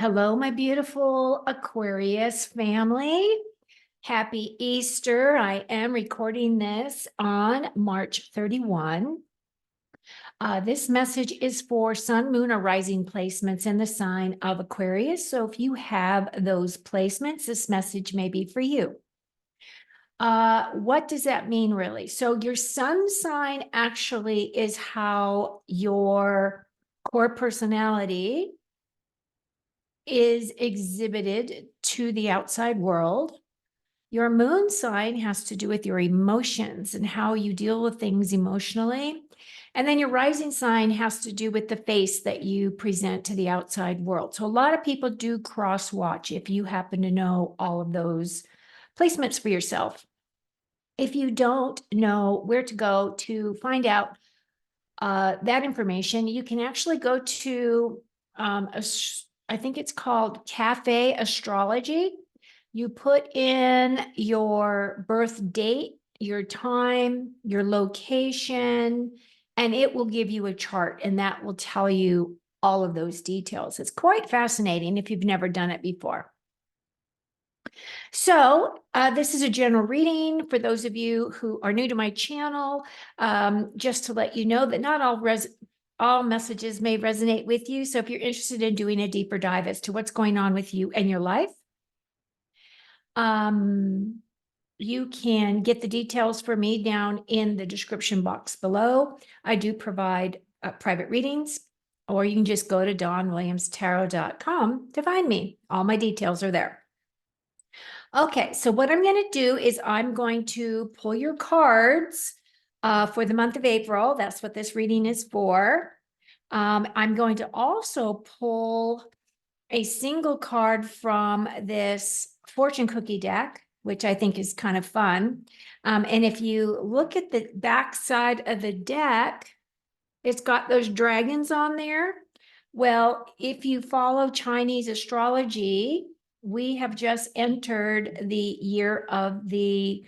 Hello, my beautiful Aquarius family. Happy Easter. I am recording this on March 31. This message is for sun, moon, or rising placements in the sign of Aquarius. So if you have those placements, this message may be for you. What does that mean, really? So your sun sign actually is how your core personality is exhibited to the outside world. Your moon sign has to do with your emotions and how you deal with things emotionally. And then your rising sign has to do with the face that you present to the outside world. So a lot of people do cross watch if you happen to know all of those placements for yourself. If you don't know where to go to find out that information, you can actually go to I think it's called Cafe Astrology. You put in your birth date, your time, your location, and it will give you a chart, and that will tell you all of those details. It's quite fascinating if you've never done it before. So this is a general reading for those of you who are new to my channel, just to let you know that not all messages may resonate with you. So if you're interested in doing a deeper dive as to what's going on with you and your life, you can get the details for me down in the description box below. I do provide private readings, or you can just go to dawnwilliamstarot.com to find me. All my details are there. Okay, so what I'm going to do is I'm going to pull your cards for the month of April. That's what this reading is for. I'm going to also pull a single card from this fortune cookie deck, which I think is kind of fun. And if you look at the back side of the deck, it's got those dragons on there. Well, if you follow Chinese astrology, we have just entered the year of the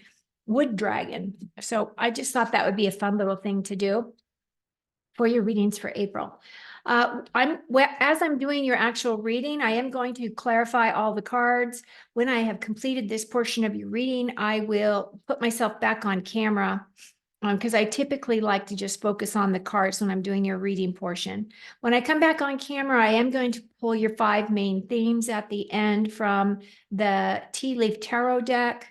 wood dragon. So I just thought that would be a fun little thing to do for your readings for April. As I'm doing your actual reading, I am going to clarify all the cards. When I have completed this portion of your reading, I will put myself back on camera because I typically like to just focus on the cards when I'm doing your reading portion. When I come back on camera, I am going to pull your 5 main themes at the end from the Tea Leaf Tarot deck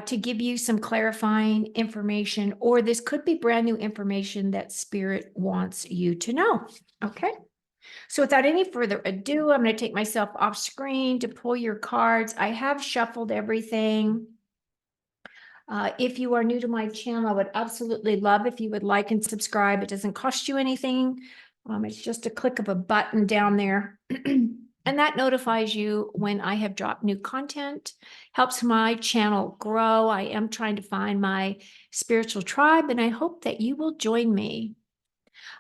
to give you some clarifying information, or this could be brand new information that Spirit wants you to know. Okay. So without any further ado, I'm going to take myself off screen to pull your cards. I have shuffled everything. If you are new to my channel, I would absolutely love if you would like and subscribe. It doesn't cost you anything. It's just a click of a button down there. And that notifies you when I have dropped new content, helps my channel grow. I am trying to find my spiritual tribe, and I hope that you will join me.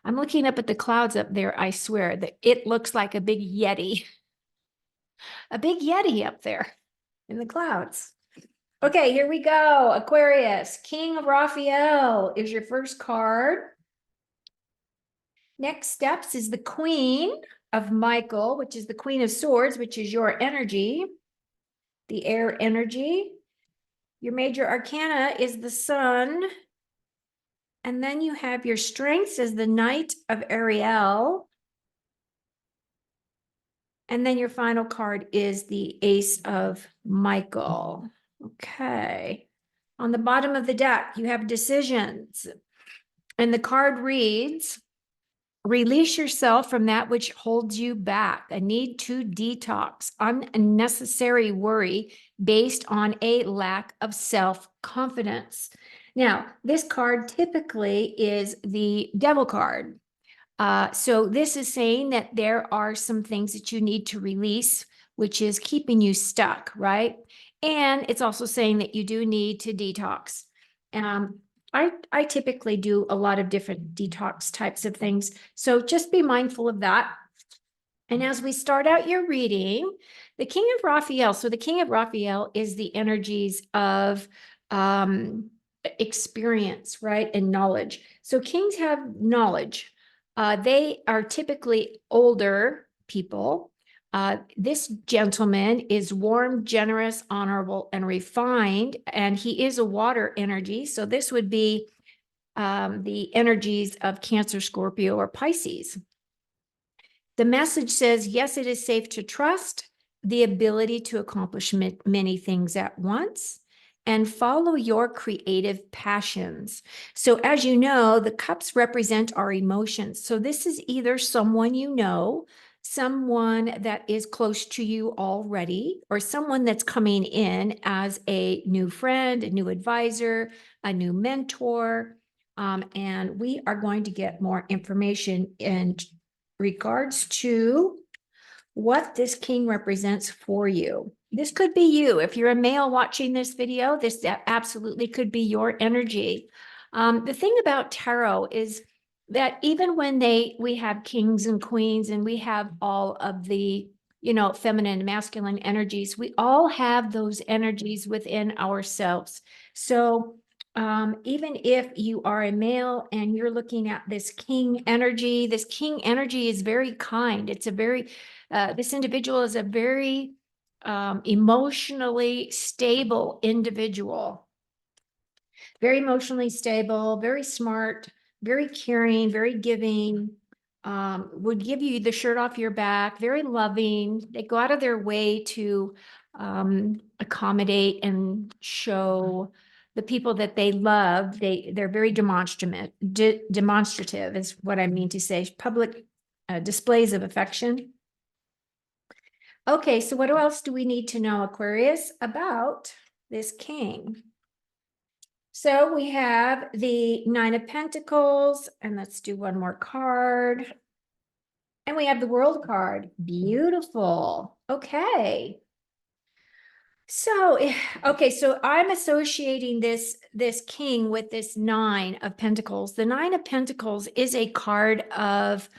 I'm looking up at the clouds up there. I swear that it looks like a big Yeti, a big Yeti up there in the clouds. Okay, here we go. Aquarius, King of Raphael is your first card. Next steps is the Queen of Michael, which is the Queen of Swords, which is your energy, the air energy. Your major arcana is the Sun. And then you have your strengths as the Knight of Ariel. And then your final card is the Ace of Michael. Okay. On the bottom of the deck, you have decisions. And the card reads, release yourself from that which holds you back, a need to detox, unnecessary worry based on a lack of self-confidence. Now, this card typically is the Devil card. So this is saying that there are some things that you need to release, which is keeping you stuck, right? And it's also saying that you do need to detox. I typically do a lot of different detox types of things. So just be mindful of that. And as we start out your reading, the King of Raphael. So the King of Raphael is the energies of experience, right? And knowledge. So kings have knowledge. They are typically older people, This gentleman is warm, generous, honorable, and refined, and he is a water energy. So this would be the energies of Cancer, Scorpio, or Pisces. The message says, yes, it is safe to trust, the ability to accomplish many things at once, and follow your creative passions. So as you know, the cups represent our emotions. So this is either someone you know, someone that is close to you already, or someone that's coming in as a new friend, a new advisor, a new mentor. And we are going to get more information in regards to what this king represents for you. This could be you. If you're a male watching this video, this absolutely could be your energy. The thing about tarot is that even when we have kings and queens and we have all of the, feminine and masculine energies, we all have those energies within ourselves. So even if you are a male and you're looking at this king energy is very kind. It's a very, this individual is a very emotionally stable individual, very emotionally stable, very smart, very caring, very giving, would give you the shirt off your back, very loving. They go out of their way to accommodate and show the people that they love. They're very demonstrative is what I mean to say, public displays of affection. Okay, so what else do we need to know, Aquarius, about this king? So we have the Nine of Pentacles, and let's do one more card. And we have the World card. Beautiful. Okay. So, okay, so I'm associating this king with this Nine of Pentacles. The Nine of Pentacles is a card of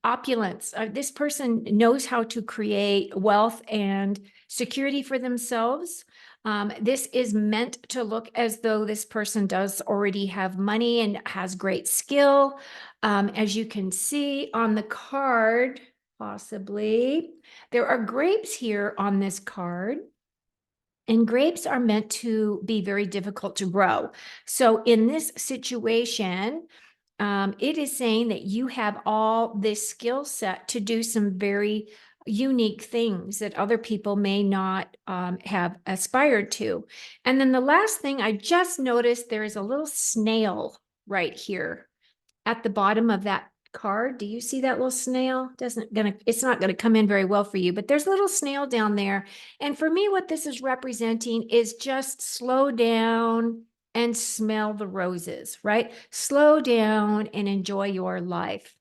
opulence. This person knows how to create wealth and security for themselves. This is meant to look as though this person does already have money and has great skill. As you can see on the card, possibly, there are grapes here on this card. And grapes are meant to be very difficult to grow. So in this situation, it is saying that you have all this skill set to do some very unique things that other people may not have aspired to. And then the last thing I just noticed, there is a little snail right here at the bottom of that card. Do you see that little snail? It's not gonna come in very well for you, but there's a little snail down there. And for me, what this is representing is just slow down and smell the roses, right? Slow down and enjoy your life.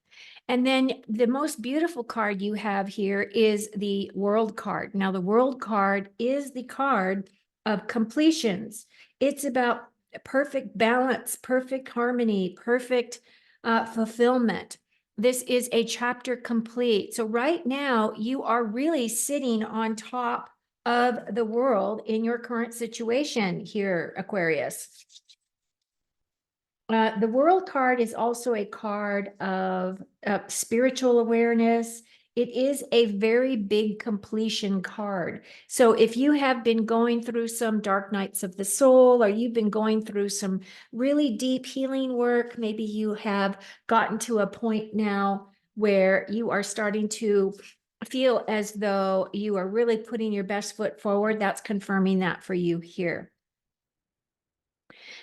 And then the most beautiful card you have here is the World card. Now, the World card is the card of completions. It's about perfect balance, perfect harmony, perfect fulfillment. This is a chapter complete. So right now you are really sitting on top of the world in your current situation here, Aquarius. The World card is also a card of spiritual awareness. It is a very big completion card. So if you have been going through some dark nights of the soul, or you've been going through some really deep healing work, maybe you have gotten to a point now where you are starting to feel as though you are really putting your best foot forward, that's confirming that for you here.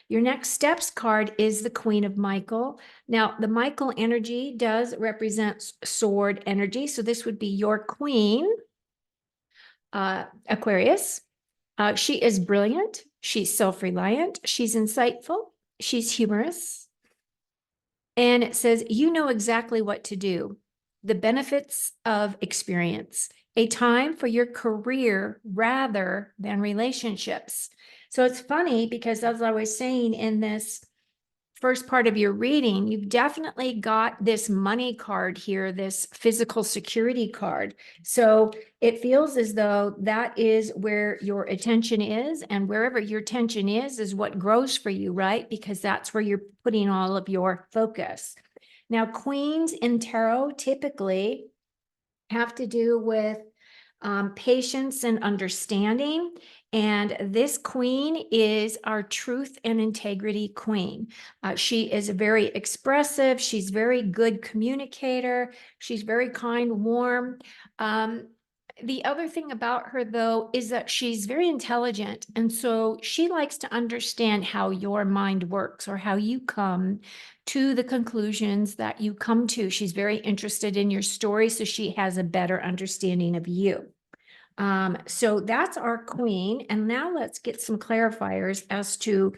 Your next steps card is the Queen of Michael. Now, the Michael energy does represent sword energy. So this would be your queen, Aquarius. She is brilliant. She's self-reliant. She's insightful. She's humorous. And it says, you know exactly what to do. The benefits of experience. A time for your career rather than relationships. So it's funny because, as I was saying in this first part of your reading, you've definitely got this money card here, this physical security card. So it feels as though that is where your attention is, and wherever your attention is what grows for you, right? Because that's where you're putting all of your focus. Now, queens in tarot typically have to do with patience and understanding. And this queen is our truth and integrity queen. She is very expressive. She's very good communicator. She's very kind, warm. The other thing about her, though, is that she's very intelligent. And so she likes to understand how your mind works or how you come to the conclusions that you come to. She's very interested in your story, so she has a better understanding of you. So that's our queen. And now let's get some clarifiers as to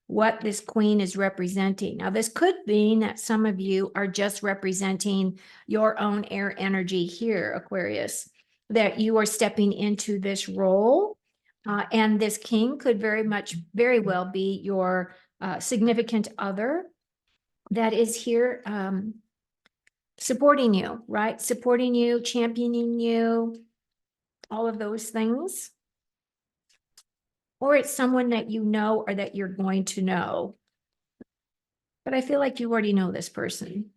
what this queen is representing. Now, this could mean that some of you are just representing your own air energy here, Aquarius, that you are stepping into this role. And this king could very well be your significant other that is here supporting you, right? Supporting you, championing you, all of those things. Or it's someone that you know or that you're going to know. But I feel like you already know this person.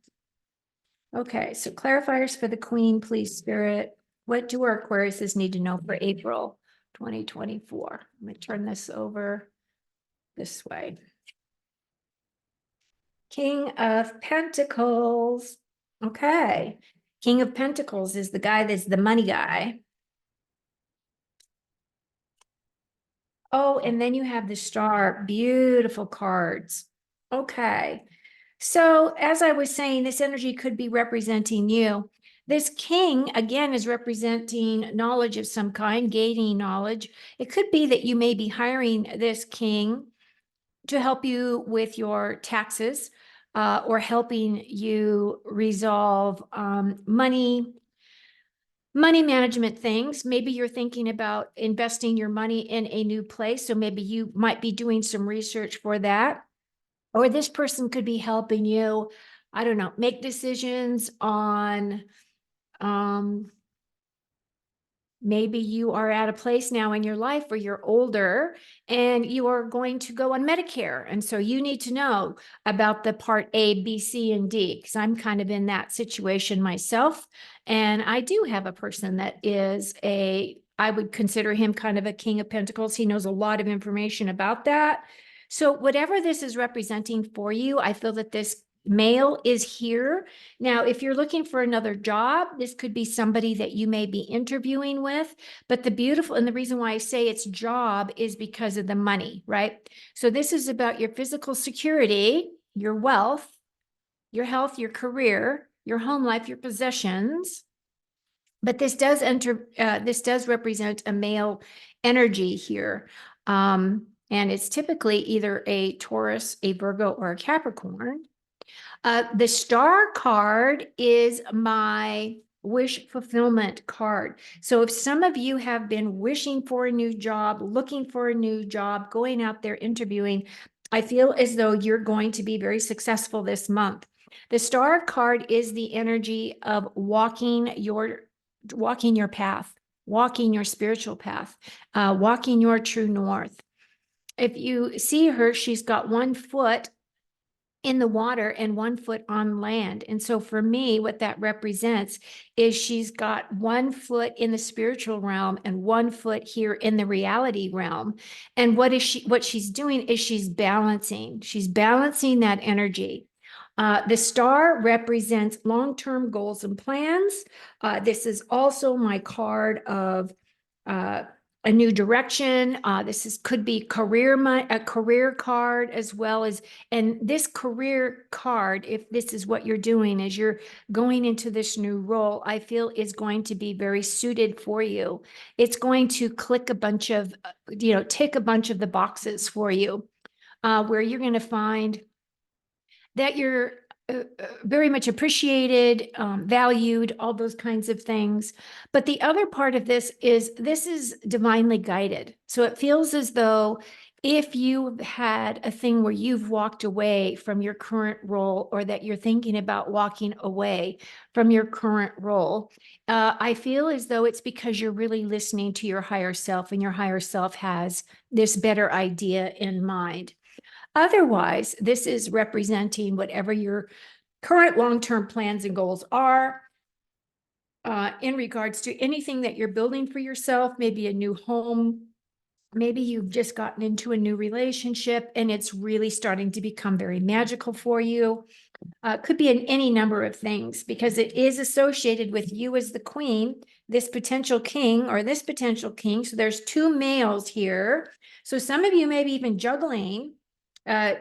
Okay, so clarifiers for the queen, please, Spirit. What do our Aquariuses need to know for April 2024? Let me turn this over this way. King of Pentacles. Okay. King of Pentacles is the guy that's the money guy. Oh, and then you have the star. Beautiful cards. Okay. So as I was saying, this energy could be representing you. This king, again, is representing knowledge of some kind, gaining knowledge. It could be that you may be hiring this king to help you with your taxes or helping you resolve money management things. Maybe you're thinking about investing your money in a new place. So maybe you might be doing some research for that. Or this person could be helping you, I don't know, make decisions on maybe you are at a place now in your life where you're older and you are going to go on Medicare. And so you need to know about the part A, B, C, and D, because I'm kind of in that situation myself. And I do have a person that is I would consider him kind of a king of pentacles. He knows a lot of information about that. So whatever this is representing for you, I feel that this male is here. Now, if you're looking for another job, this could be somebody that you may be interviewing with. But the reason why I say it's job is because of the money, right? So this is about your physical security, your wealth, your health, your career, your home life, your possessions. But this does represent a male energy here. And it's typically either a Taurus, a Virgo, or a Capricorn. The star card is my wish fulfillment card. So if some of you have been wishing for a new job, looking for a new job, going out there interviewing, I feel as though you're going to be very successful this month. The star card is the energy of walking your path, walking your spiritual path, walking your true north. If you see her, she's got one foot in the water and one foot on land. And so for me, what that represents is she's got one foot in the spiritual realm and one foot here in the reality realm. And what she's doing is she's balancing that energy. The star represents long-term goals and plans. This is also my card of a new direction. Could be a career card as well as, and this career card, if this is what you're doing as you're going into this new role, I feel is going to be very suited for you. It's going to tick a bunch of the boxes for you, where you're going to find that you're very much appreciated, valued, all those kinds of things. But the other part of this is divinely guided. So it feels as though if you had a thing where you've walked away from your current role or that you're thinking about walking away from your current role, I feel as though it's because you're really listening to your higher self and your higher self has this better idea in mind. Otherwise, this is representing whatever your current long-term plans and goals are. in regards to anything that you're building for yourself, maybe a new home, maybe you've just gotten into a new relationship and it's really starting to become very magical for you. Could be in any number of things because it is associated with you as the queen, this potential king or this potential king. So there's two males here. So some of you may be even juggling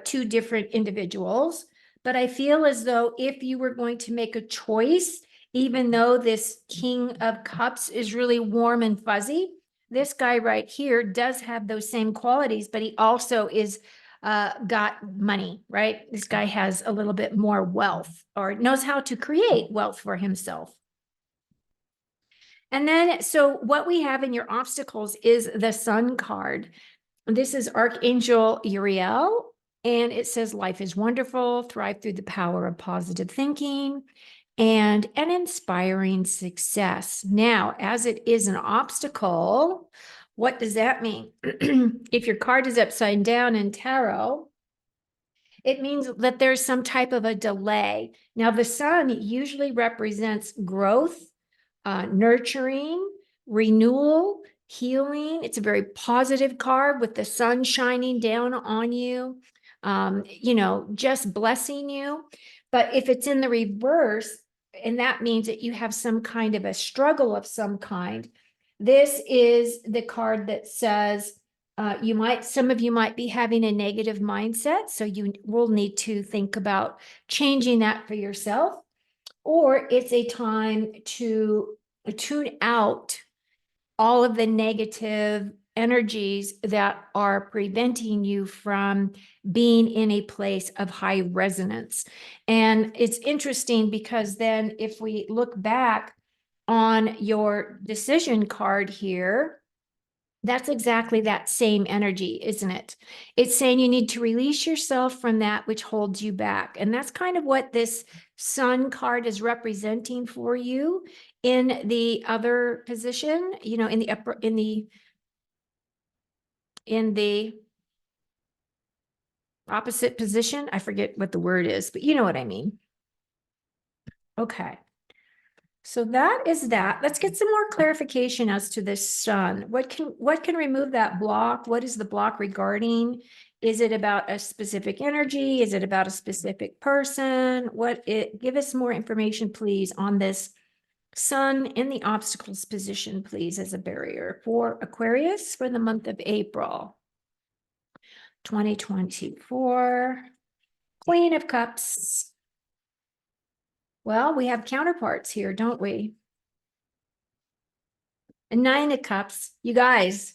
two different individuals. But I feel as though if you were going to make a choice, even though this King of Cups is really warm and fuzzy, this guy right here does have those same qualities, but he also is got money, right? This guy has a little bit more wealth or knows how to create wealth for himself. And then, so what we have in your obstacles is the Sun card. This is Archangel Uriel, and it says life is wonderful, thrive through the power of positive thinking, and an inspiring success. Now, as it is an obstacle, what does that mean? If your card is upside down in tarot, it means that there's some type of a delay. Now, the sun usually represents growth, nurturing, renewal, healing. It's a very positive card with the sun shining down on you, just blessing you. But if it's in the reverse, and that means that you have some kind of a struggle of some kind, this is the card that says, some of you might be having a negative mindset. So you will need to think about changing that for yourself, or it's a time to tune out all of the negative energies that are preventing you from being in a place of high resonance. And it's interesting because then if we look back on your decision card here, that's exactly that same energy, isn't it? It's saying you need to release yourself from that which holds you back. And that's kind of what this Sun card is representing for you in the other position, in the upper, in the opposite position. I forget what the word is, but you know what I mean. Okay. So that is that. Let's get some more clarification as to this sun. What can remove that block? What is the block regarding? Is it about a specific energy? Is it about a specific person? Give us more information, please, on this sun in the obstacles position, please, as a barrier for Aquarius for the month of April 2024. Queen of Cups. Well, we have counterparts here, don't we? A Nine of Cups. You guys,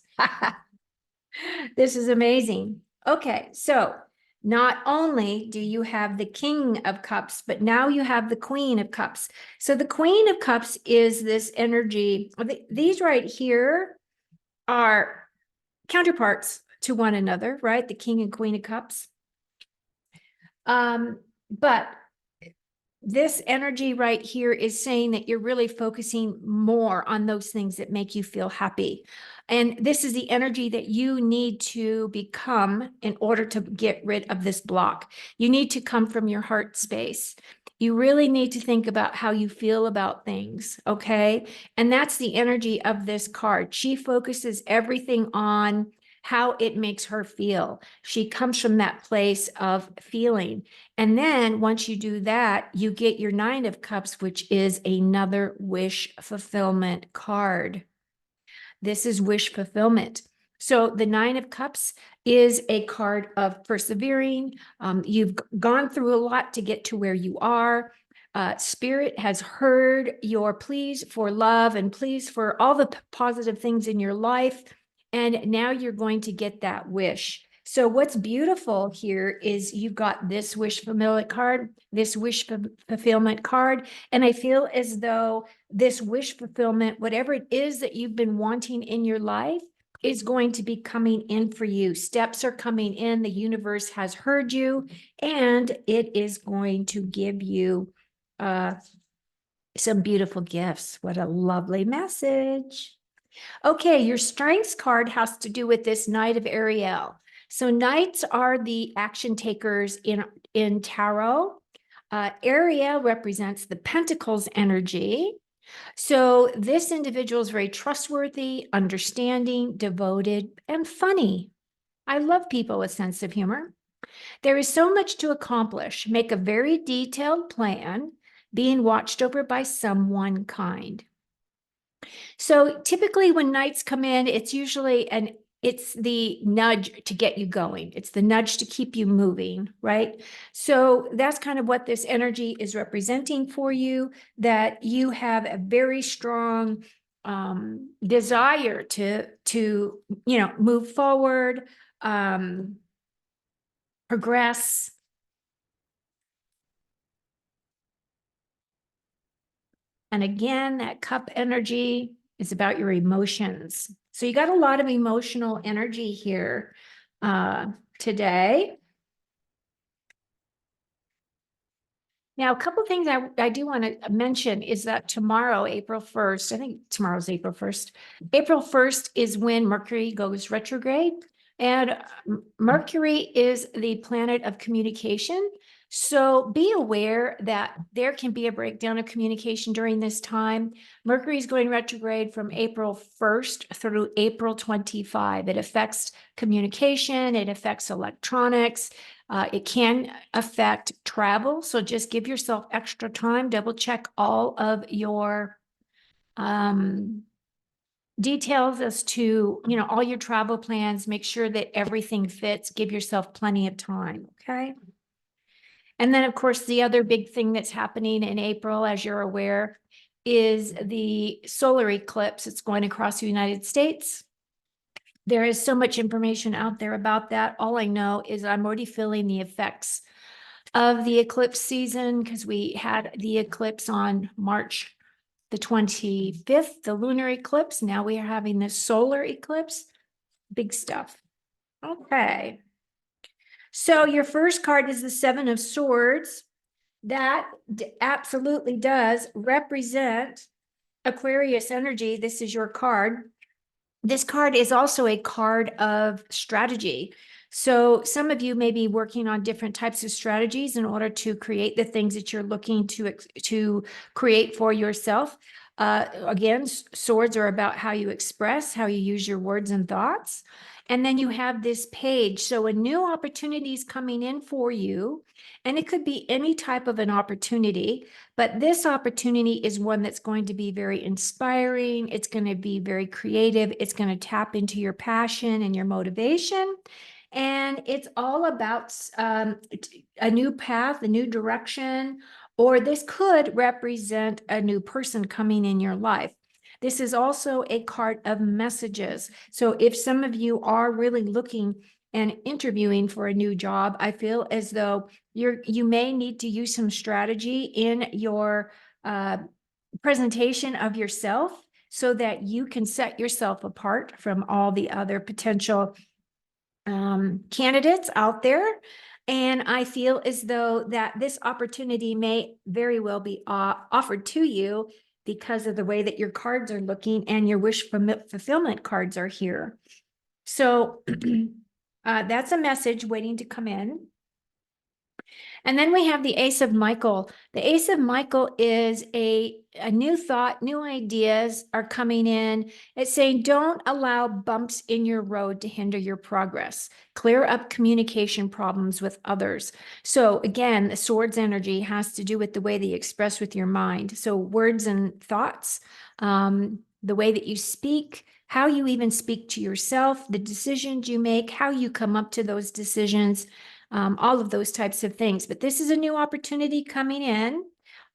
this is amazing. Okay, so not only do you have the King of Cups, but now you have the Queen of Cups. So the Queen of Cups is this energy. These right here are counterparts to one another, right? The King and Queen of Cups. But this energy right here is saying that you're really focusing more on those things that make you feel happy. And this is the energy that you need to become in order to get rid of this block. You need to come from your heart space. You really need to think about how you feel about things, okay? And that's the energy of this card. She focuses everything on how it makes her feel. She comes from that place of feeling. And then once you do that, you get your Nine of Cups, which is another wish fulfillment card. This is wish fulfillment. So the Nine of Cups is a card of persevering. You've gone through a lot to get to where you are. Spirit has heard your pleas for love and pleas for all the positive things in your life. And now you're going to get that wish. So what's beautiful here is you've got this wish fulfillment card, this wish fulfillment card. And I feel as though this wish fulfillment, whatever it is that you've been wanting in your life, is going to be coming in for you. Steps are coming in. The universe has heard you, and it is going to give you some beautiful gifts. What a lovely message. Okay, your strengths card has to do with this Knight of Ariel. So knights are the action takers in tarot. Ariel represents the Pentacles energy. So this individual is very trustworthy, understanding, devoted, and funny. I love people with sense of humor. There is so much to accomplish. Make a very detailed plan, being watched over by someone kind. So typically when nights come in, it's the nudge to get you going. It's the nudge to keep you moving, right? So that's kind of what this energy is representing for you, that you have a very strong desire to move forward, progress. And again, that cup energy is about your emotions. So you got a lot of emotional energy here today. Now, a couple of things I do want to mention is that tomorrow, April 1st, I think tomorrow's April 1st. April 1st is when Mercury goes retrograde. And Mercury is the planet of communication. So be aware that there can be a breakdown of communication during this time. Mercury is going retrograde from April 1st through April 25. It affects communication, it affects electronics. It can affect travel. So just give yourself extra time, double check all of your details as to, all your travel plans, make sure that everything fits, give yourself plenty of time, okay? And then, of course, the other big thing that's happening in April, as you're aware, is the solar eclipse. It's going across the United States. There is so much information out there about that. All I know is I'm already feeling the effects of the eclipse season because we had the eclipse on March the 25th, the lunar eclipse. Now we are having this solar eclipse. Big stuff. Okay. So your first card is the Seven of Swords. That absolutely does represent Aquarius energy. This is your card. This card is also a card of strategy. So some of you may be working on different types of strategies in order to create the things that you're looking to create for yourself. Again, swords are about how you express, how you use your words and thoughts. And then you have this page. So a new opportunity is coming in for you. And it could be any type of an opportunity, but this opportunity is one that's going to be very inspiring. It's going to be very creative. It's going to tap into your passion and your motivation. And it's all about a new path, a new direction, or this could represent a new person coming in your life. This is also a card of messages. So if some of you are really looking and interviewing for a new job, I feel as though you may need to use some strategy in your presentation of yourself so that you can set yourself apart from all the other potential candidates out there. And I feel as though that this opportunity may very well be offered to you because of the way that your cards are looking and your wish fulfillment cards are here. So that's a message waiting to come in. And then we have the Ace of Michael. The Ace of Michael is a new thought, new ideas are coming in. It's saying, don't allow bumps in your road to hinder your progress. Clear up communication problems with others. So again, the swords energy has to do with the way that you express with your mind. So words and thoughts, the way that you speak, how you even speak to yourself, the decisions you make, how you come up to those decisions. All of those types of things. But this is a new opportunity coming in.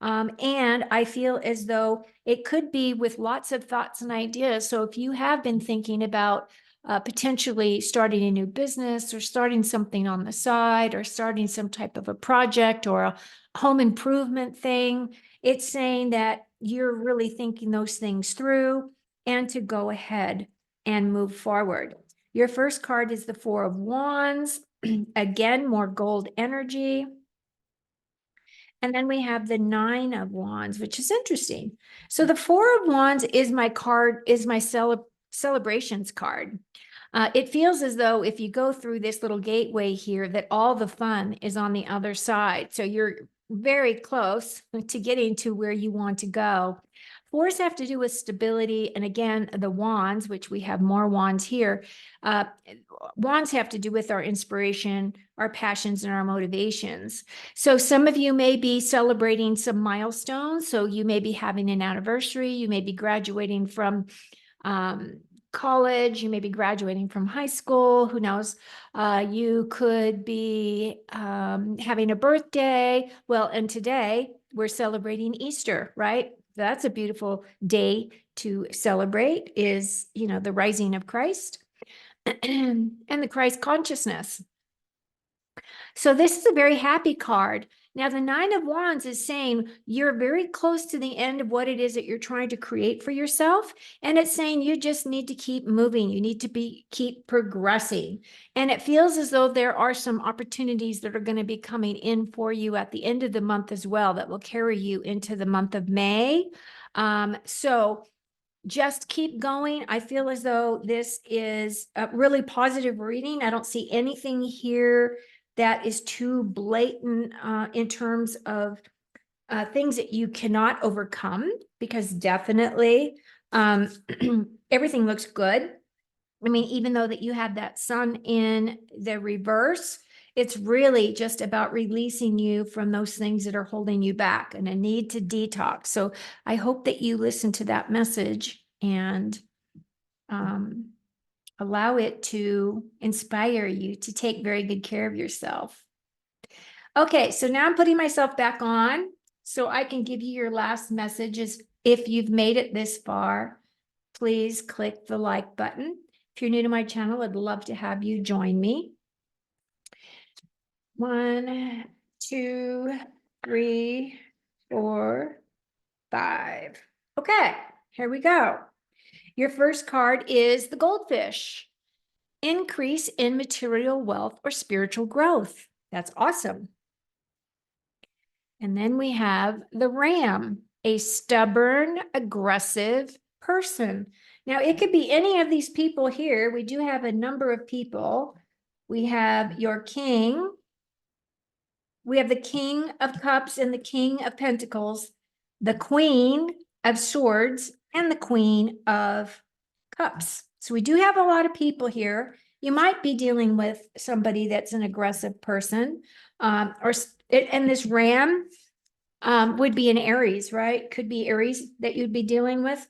And I feel as though it could be with lots of thoughts and ideas. So if you have been thinking about potentially starting a new business or starting something on the side or starting some type of a project or a home improvement thing, it's saying that you're really thinking those things through and to go ahead and move forward. Your first card is the Four of Wands. Again, more gold energy. And then we have the Nine of Wands, which is interesting. So the Four of Wands is my card, is my celebrations card. It feels as though if you go through this little gateway here, that all the fun is on the other side. So you're very close to getting to where you want to go. Fours have to do with stability. And again, the wands, which we have more wands here, wands have to do with our inspiration, our passions, and our motivations. So some of you may be celebrating some milestones. So you may be having an anniversary. You may be graduating from college. You may be graduating from high school. Who knows? You could be having a birthday. Well, and today we're celebrating Easter, right? That's a beautiful day to celebrate, is, the rising of Christ and the Christ consciousness. So this is a very happy card. Now, the Nine of Wands is saying you're very close to the end of what it is that you're trying to create for yourself. And it's saying you just need to keep moving. You need to keep progressing. And it feels as though there are some opportunities that are going to be coming in for you at the end of the month as well that will carry you into the month of May. So just keep going. I feel as though this is a really positive reading. I don't see anything here that is too blatant in terms of things that you cannot overcome, because definitely everything looks good. I mean, even though that you have that sun in the reverse, it's really just about releasing you from those things that are holding you back and a need to detox. So I hope that you listen to that message and allow it to inspire you to take very good care of yourself. Okay, so now I'm putting myself back on so I can give you your last messages. If you've made it this far, please click the like button. If you're new to my channel, I'd love to have you join me. 1, 2, 3, 4, 5. Okay, here we go. Your first card is the goldfish. Increase in material wealth or spiritual growth. That's awesome. And then we have the ram, a stubborn, aggressive person. Now, it could be any of these people here. We do have a number of people. We have your king. We have the King of Cups and the King of Pentacles, the Queen of Swords, and the Queen of Cups. So we do have a lot of people here. You might be dealing with somebody that's an aggressive person, and this ram would be an Aries, right? Could be Aries that you'd be dealing with.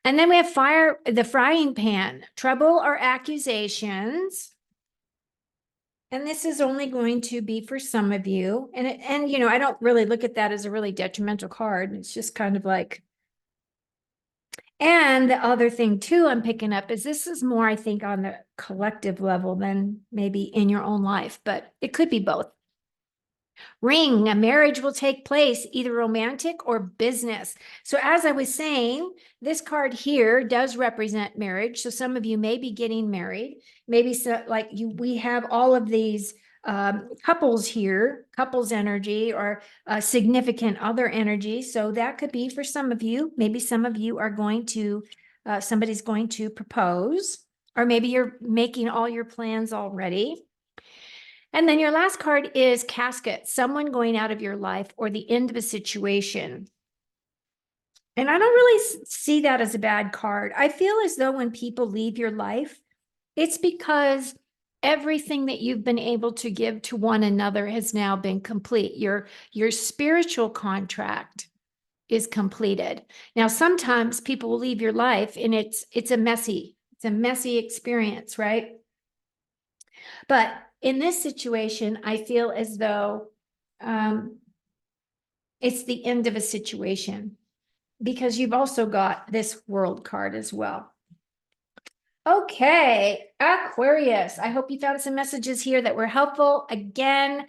And then we have fire, the frying pan, trouble or accusations. And this is only going to be for some of you. And I don't really look at that as a really detrimental card. It's just kind of like, and the other thing too I'm picking up is this is more, I think, on the collective level than maybe in your own life, but it could be both. Ring, a marriage will take place, either romantic or business. So as I was saying, this card here does represent marriage. So some of you may be getting married. Maybe we have all of these couples here, couples energy or significant other energy. So that could be for some of you. Maybe some of you are going to, somebody's going to propose, or maybe you're making all your plans already. And then your last card is casket, someone going out of your life or the end of a situation. And I don't really see that as a bad card. I feel as though when people leave your life, it's because everything that you've been able to give to one another has now been complete. Your spiritual contract is completed. Now, sometimes people will leave your life and it's a messy experience, right? But in this situation, I feel as though it's the end of a situation, because you've also got this world card as well. Okay, Aquarius, I hope you found some messages here that were helpful. Again,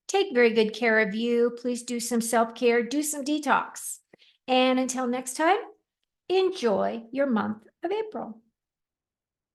take very good care of you. Please do some self-care, do some detox. And until next time, enjoy your month of April.